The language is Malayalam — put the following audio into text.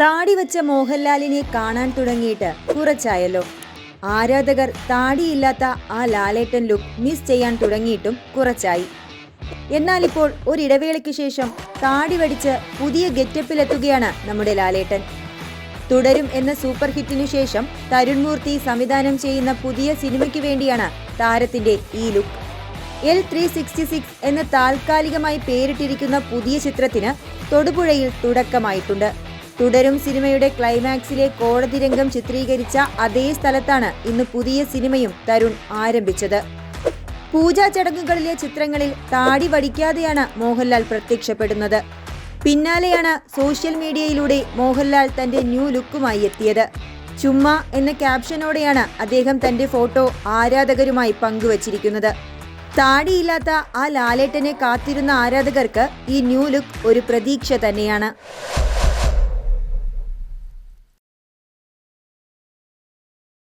താടി വെച്ച മോഹൻലാലിനെ കാണാൻ തുടങ്ങിയിട്ട് കുറച്ചായല്ലോ. ആരാധകർ താടിയില്ലാത്ത ആ ലാലേട്ടൻ ലുക്ക് മിസ് ചെയ്യാൻ തുടങ്ങിയിട്ടും കുറച്ചായി. എന്നാൽ ഇപ്പോൾ ഒരിടവേളയ്ക്ക് ശേഷം താടി വടിച്ച് പുതിയ ഗെറ്റപ്പിലെത്തുകയാണ് നമ്മുടെ ലാലേട്ടൻ. തുടരും എന്ന സൂപ്പർ ഹിറ്റിനു ശേഷം തരുൺ മൂർത്തി സംവിധാനം ചെയ്യുന്ന പുതിയ സിനിമയ്ക്ക് വേണ്ടിയാണ് താരത്തിന്റെ ഈ ലുക്ക്. L366 എന്ന താൽക്കാലികമായി പേരിട്ടിരിക്കുന്ന പുതിയ ചിത്രത്തിന് തൊടുപുഴയിൽ തുടക്കമായിട്ടുണ്ട്. തുടരും സിനിമയുടെ ക്ലൈമാക്സിലെ കോടതി രംഗം ചിത്രീകരിച്ച അതേ സ്ഥലത്താണ് ഇന്ന് പുതിയ സിനിമയും തരുൺ ആരംഭിച്ചത്. പൂജാ ചടങ്ങുകളിലെ ചിത്രങ്ങളിൽ താടി വടിക്കാതെയാണ് മോഹൻലാൽ പ്രത്യക്ഷപ്പെടുന്നത്. പിന്നാലെയാണ് സോഷ്യൽ മീഡിയയിലൂടെ മോഹൻലാൽ തന്റെ ന്യൂ ലുക്കുമായി എത്തിയത്. ചുമ്മാ എന്ന ക്യാപ്ഷനോടെയാണ് അദ്ദേഹം തന്റെ ഫോട്ടോ ആരാധകരുമായി പങ്കുവച്ചിരിക്കുന്നത്. താടിയില്ലാത്ത ആ ലാലേട്ടനെ കാത്തിരുന്ന ആരാധകർക്ക് ഈ ന്യൂ ലുക്ക് ഒരു പ്രതീക്ഷ തന്നെയാണ്.